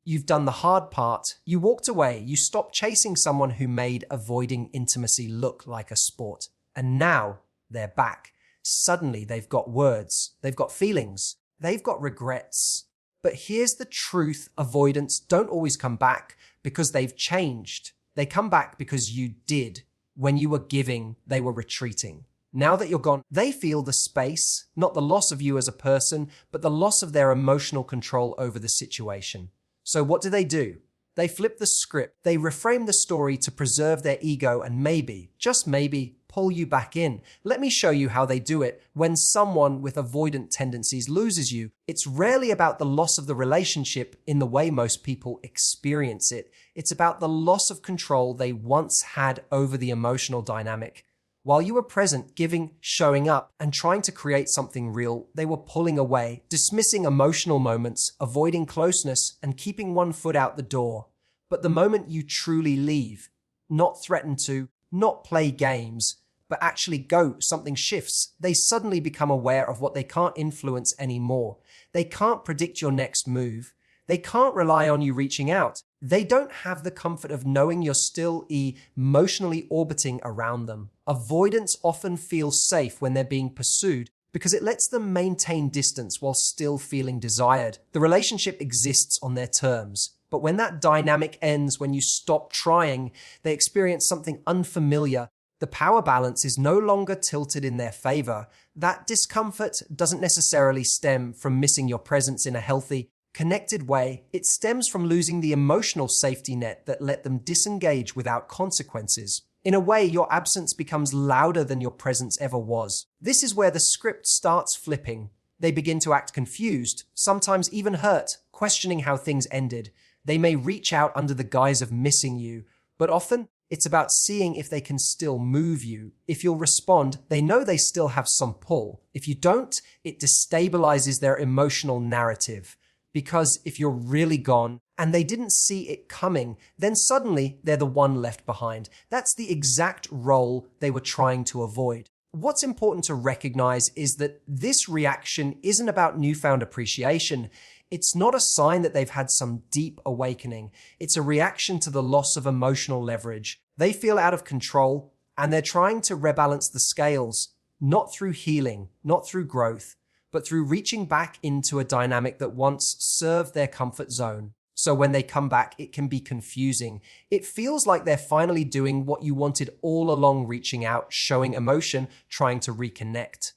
You've done the hard part. You walked away. You stopped chasing someone who made avoiding intimacy look like a sport. And now they're back. Suddenly they've got words. They've got feelings. They've got regrets. But here's the truth. Avoidants don't always come back because they've changed. They come back because you did. When you were giving, they were retreating. Now that you're gone, they feel the space, not the loss of you as a person, but the loss of their emotional control over the situation. So what do? They flip the script. They reframe the story to preserve their ego and maybe, just maybe, pull you back in. Let me show you how they do it. When someone with avoidant tendencies loses you, it's rarely about the loss of the relationship in the way most people experience it. It's about the loss of control they once had over the emotional dynamic. While you were present, giving, showing up, and trying to create something real, they were pulling away, dismissing emotional moments, avoiding closeness, and keeping one foot out the door. But the moment you truly leave, not threaten to, not play games, but actually go, something shifts. They suddenly become aware of what they can't influence anymore. They can't predict your next move. They can't rely on you reaching out. They don't have the comfort of knowing you're still emotionally orbiting around them. Avoidants often feel safe when they're being pursued because it lets them maintain distance while still feeling desired. The relationship exists on their terms. But when that dynamic ends, when you stop trying, they experience something unfamiliar. The power balance is no longer tilted in their favor. That discomfort doesn't necessarily stem from missing your presence in a healthy, connected way. It stems from losing the emotional safety net that let them disengage without consequences. In a way, your absence becomes louder than your presence ever was. This is where the script starts flipping. They begin to act confused, sometimes even hurt, questioning how things ended. They may reach out under the guise of missing you, but often it's about seeing if they can still move you. If you'll respond, they know they still have some pull. If you don't, it destabilizes their emotional narrative. Because if you're really gone and they didn't see it coming, then suddenly they're the one left behind. That's the exact role they were trying to avoid. What's important to recognize is that this reaction isn't about newfound appreciation. It's not a sign that they've had some deep awakening. It's a reaction to the loss of emotional leverage. They feel out of control and they're trying to rebalance the scales, not through healing, not through growth, but through reaching back into a dynamic that once served their comfort zone. So when they come back, it can be confusing. It feels like they're finally doing what you wanted all along, reaching out, showing emotion, trying to reconnect.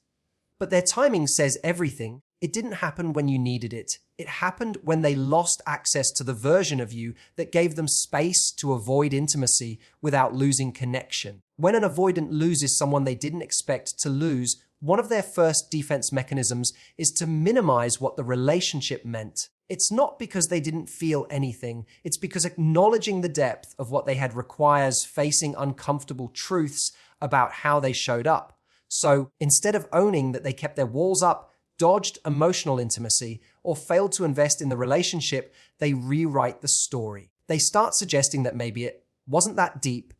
But their timing says everything. It didn't happen when you needed it. It happened when they lost access to the version of you that gave them space to avoid intimacy without losing connection. When an avoidant loses someone they didn't expect to lose, one of their first defense mechanisms is to minimize what the relationship meant. It's not because they didn't feel anything. It's because acknowledging the depth of what they had requires facing uncomfortable truths about how they showed up. So instead of owning that they kept their walls up, dodged emotional intimacy, or failed to invest in the relationship, they rewrite the story. They start suggesting that maybe it wasn't that deep.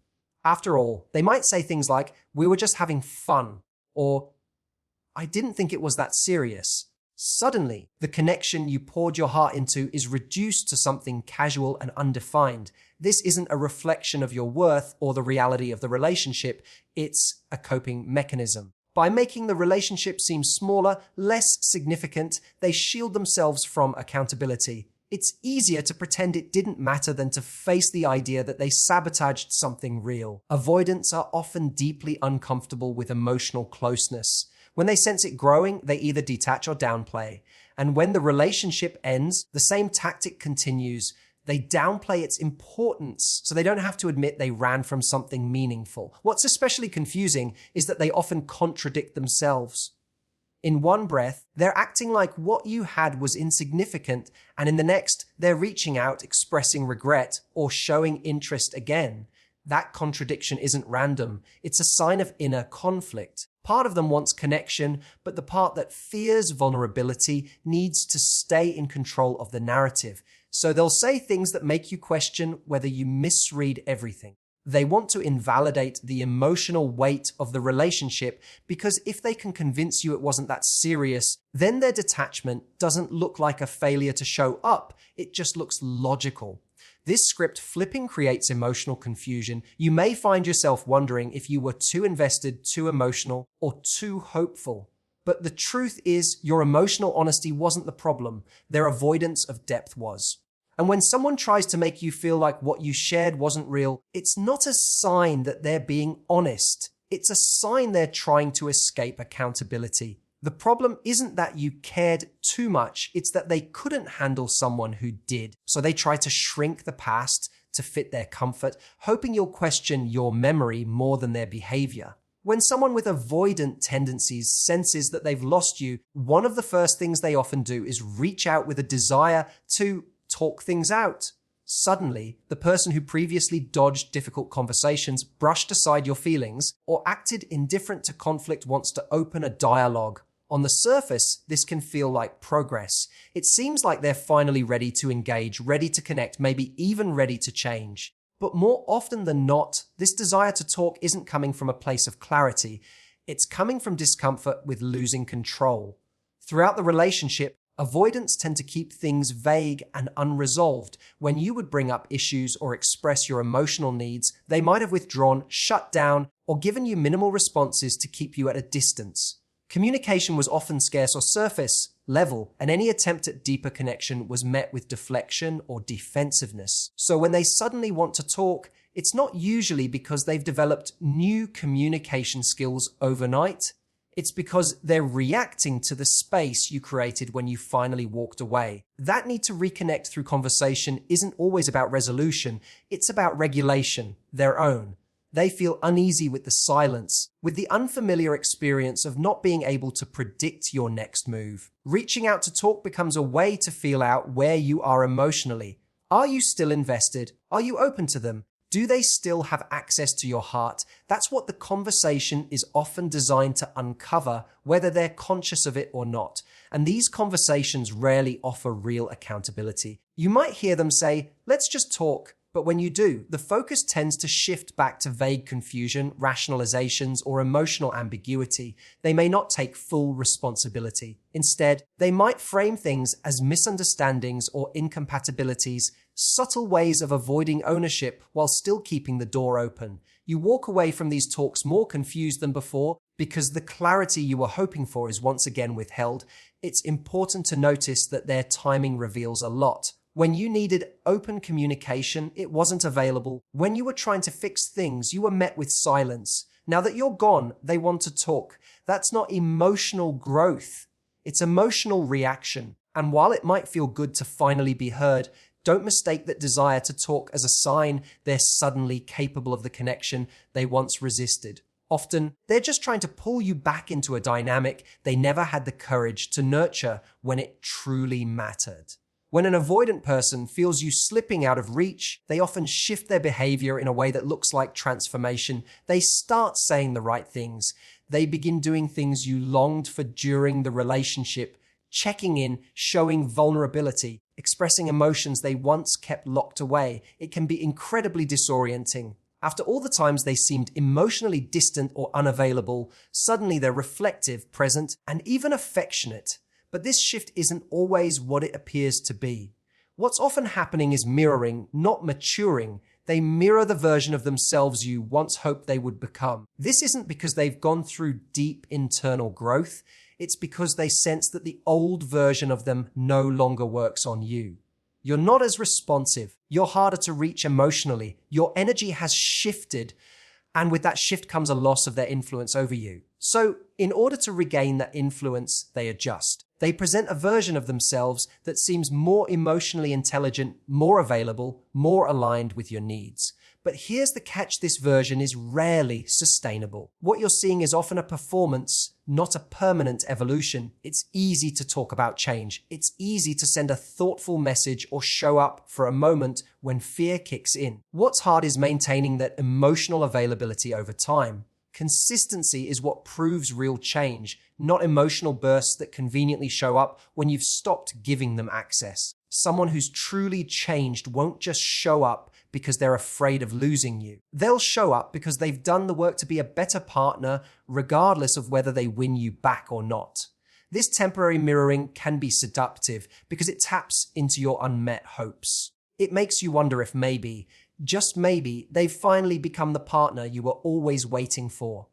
After all, they might say things like, "We were just having fun," or "I didn't think it was that serious." Suddenly, the connection you poured your heart into is reduced to something casual and undefined. This isn't a reflection of your worth or the reality of the relationship. It's a coping mechanism. By making the relationship seem smaller, less significant, they shield themselves from accountability. It's easier to pretend it didn't matter than to face the idea that they sabotaged something real. Avoidants are often deeply uncomfortable with emotional closeness. When they sense it growing, they either detach or downplay. And when the relationship ends, the same tactic continues. They downplay its importance so they don't have to admit they ran from something meaningful. What's especially confusing is that they often contradict themselves. In one breath, they're acting like what you had was insignificant, and in the next, they're reaching out, expressing regret, or showing interest again. That contradiction isn't random. It's a sign of inner conflict. Part of them wants connection, but the part that fears vulnerability needs to stay in control of the narrative. So they'll say things that make you question whether you misread everything. They want to invalidate the emotional weight of the relationship because if they can convince you it wasn't that serious, then their detachment doesn't look like a failure to show up. It just looks logical. This script flipping creates emotional confusion. You may find yourself wondering if you were too invested, too emotional, or too hopeful. But the truth is, your emotional honesty wasn't the problem. Their avoidance of depth was. And when someone tries to make you feel like what you shared wasn't real, it's not a sign that they're being honest. It's a sign they're trying to escape accountability. The problem isn't that you cared too much, it's that they couldn't handle someone who did. So they try to shrink the past to fit their comfort, hoping you'll question your memory more than their behavior. When someone with avoidant tendencies senses that they've lost you, one of the first things they often do is reach out with a desire to talk things out. Suddenly, the person who previously dodged difficult conversations, brushed aside your feelings, or acted indifferent to conflict wants to open a dialogue. On the surface, this can feel like progress. It seems like they're finally ready to engage, ready to connect, maybe even ready to change. But more often than not, this desire to talk isn't coming from a place of clarity. It's coming from discomfort with losing control. Throughout the relationship, avoidants tend to keep things vague and unresolved. When you would bring up issues or express your emotional needs, they might have withdrawn, shut down, or given you minimal responses to keep you at a distance. Communication was often scarce or surface level, and any attempt at deeper connection was met with deflection or defensiveness. So when they suddenly want to talk, it's not usually because they've developed new communication skills overnight. It's because they're reacting to the space you created when you finally walked away. That need to reconnect through conversation isn't always about resolution, it's about regulation, their own. They feel uneasy with the silence, with the unfamiliar experience of not being able to predict your next move. Reaching out to talk becomes a way to feel out where you are emotionally. Are you still invested? Are you open to them? Do they still have access to your heart? That's what the conversation is often designed to uncover, whether they're conscious of it or not. And these conversations rarely offer real accountability. You might hear them say, "Let's just talk." But when you do, the focus tends to shift back to vague confusion, rationalizations, or emotional ambiguity. They may not take full responsibility. Instead, they might frame things as misunderstandings or incompatibilities, subtle ways of avoiding ownership while still keeping the door open. You walk away from these talks more confused than before because the clarity you were hoping for is once again withheld. It's important to notice that their timing reveals a lot. When you needed open communication, it wasn't available. When you were trying to fix things, you were met with silence. Now that you're gone, they want to talk. That's not emotional growth. It's emotional reaction. And while it might feel good to finally be heard, don't mistake that desire to talk as a sign they're suddenly capable of the connection they once resisted. Often, they're just trying to pull you back into a dynamic they never had the courage to nurture when it truly mattered. When an avoidant person feels you slipping out of reach, they often shift their behavior in a way that looks like transformation. They start saying the right things. They begin doing things you longed for during the relationship, checking in, showing vulnerability, expressing emotions they once kept locked away. It can be incredibly disorienting. After all the times they seemed emotionally distant or unavailable, suddenly they're reflective, present, and even affectionate. But this shift isn't always what it appears to be. What's often happening is mirroring, not maturing. They mirror the version of themselves you once hoped they would become. This isn't because they've gone through deep internal growth. It's because they sense that the old version of them no longer works on you. You're not as responsive. You're harder to reach emotionally. Your energy has shifted, and with that shift comes a loss of their influence over you. So, in order to regain that influence, they adjust. They present a version of themselves that seems more emotionally intelligent, more available, more aligned with your needs. But here's the catch: this version is rarely sustainable. What you're seeing is often a performance, not a permanent evolution. It's easy to talk about change. It's easy to send a thoughtful message or show up for a moment when fear kicks in. What's hard is maintaining that emotional availability over time. Consistency is what proves real change, not emotional bursts that conveniently show up when you've stopped giving them access. Someone who's truly changed won't just show up because they're afraid of losing you. They'll show up because they've done the work to be a better partner, regardless of whether they win you back or not. This temporary mirroring can be seductive because it taps into your unmet hopes. It makes you wonder if maybe, just maybe, they've finally become the partner you were always waiting for.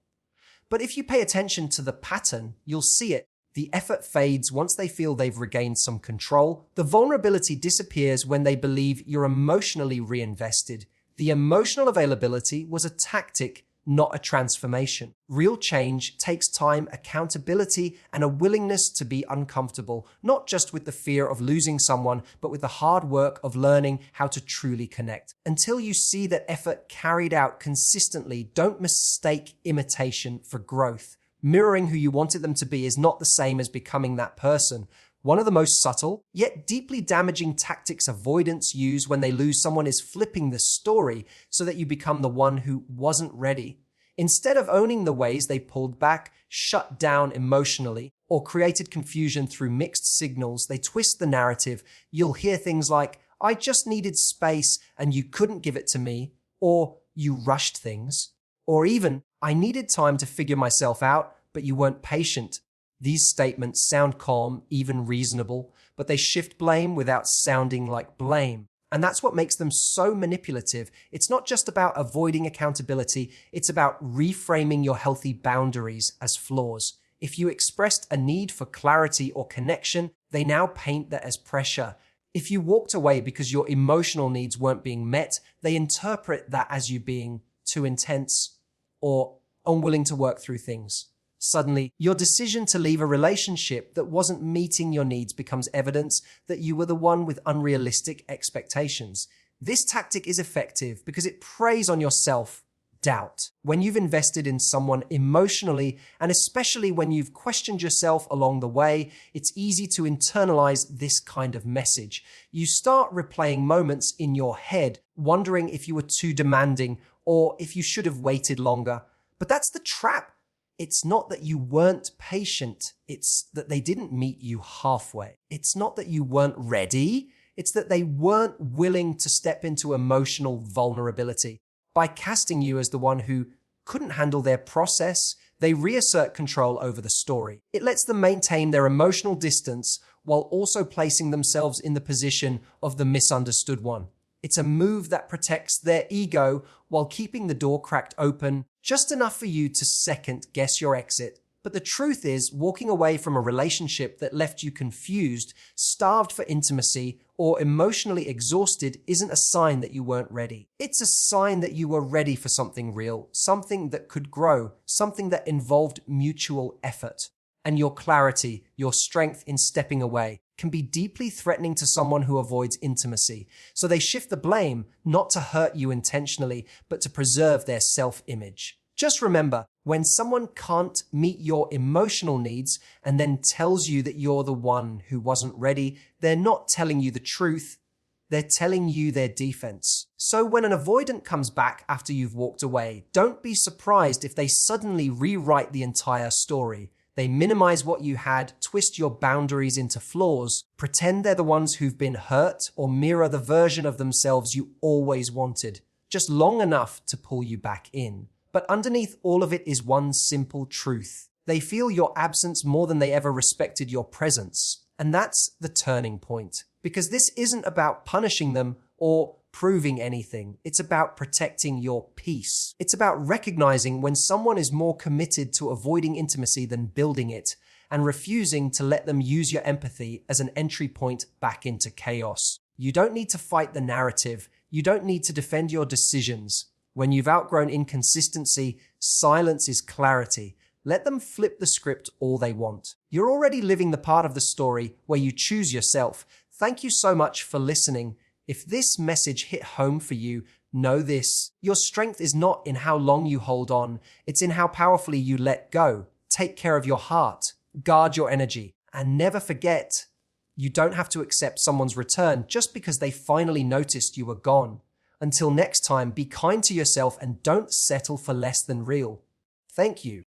But if you pay attention to the pattern, you'll see it. The effort fades once they feel they've regained some control. The vulnerability disappears when they believe you're emotionally reinvested. The emotional availability was a tactic, not a transformation. Real change takes time, accountability, and a willingness to be uncomfortable, not just with the fear of losing someone, but with the hard work of learning how to truly connect. Until you see that effort carried out consistently, don't mistake imitation for growth. Mirroring who you wanted them to be is not the same as becoming that person. One of the most subtle, yet deeply damaging tactics avoidants use when they lose someone is flipping the story so that you become the one who wasn't ready. Instead of owning the ways they pulled back, shut down emotionally, or created confusion through mixed signals, they twist the narrative. You'll hear things like, "I just needed space and you couldn't give it to me," or "you rushed things," or even, "I needed time to figure myself out, but you weren't patient." These statements sound calm, even reasonable, but they shift blame without sounding like blame. And that's what makes them so manipulative. It's not just about avoiding accountability, it's about reframing your healthy boundaries as flaws. If you expressed a need for clarity or connection, they now paint that as pressure. If you walked away because your emotional needs weren't being met, they interpret that as you being too intense or unwilling to work through things. Suddenly, your decision to leave a relationship that wasn't meeting your needs becomes evidence that you were the one with unrealistic expectations. This tactic is effective because it preys on your self-doubt. When you've invested in someone emotionally, and especially when you've questioned yourself along the way, it's easy to internalize this kind of message. You start replaying moments in your head, wondering if you were too demanding or if you should have waited longer. But that's the trap. It's not that you weren't patient, it's that they didn't meet you halfway. It's not that you weren't ready, it's that they weren't willing to step into emotional vulnerability. By casting you as the one who couldn't handle their process, they reassert control over the story. It lets them maintain their emotional distance while also placing themselves in the position of the misunderstood one. It's a move that protects their ego while keeping the door cracked open, just enough for you to second guess your exit. But the truth is, walking away from a relationship that left you confused, starved for intimacy, or emotionally exhausted isn't a sign that you weren't ready. It's a sign that you were ready for something real, something that could grow, something that involved mutual effort. And your clarity, your strength in stepping away, can be deeply threatening to someone who avoids intimacy. So they shift the blame, not to hurt you intentionally, but to preserve their self-image. Just remember, when someone can't meet your emotional needs and then tells you that you're the one who wasn't ready, they're not telling you the truth, they're telling you their defense. So when an avoidant comes back after you've walked away, don't be surprised if they suddenly rewrite the entire story. They minimize what you had, twist your boundaries into flaws, pretend they're the ones who've been hurt, or mirror the version of themselves you always wanted, just long enough to pull you back in. But underneath all of it is one simple truth. They feel your absence more than they ever respected your presence. And that's the turning point. Because this isn't about punishing them or proving anything. It's about protecting your peace. It's about recognizing when someone is more committed to avoiding intimacy than building it, and refusing to let them use your empathy as an entry point back into chaos. You don't need to fight the narrative. You don't need to defend your decisions. When you've outgrown inconsistency, silence is clarity. Let them flip the script all they want. You're already living the part of the story where you choose yourself. Thank you so much for listening. If this message hit home for you, know this. Your strength is not in how long you hold on. It's in how powerfully you let go. Take care of your heart. Guard your energy. And never forget, you don't have to accept someone's return just because they finally noticed you were gone. Until next time, be kind to yourself and don't settle for less than real. Thank you.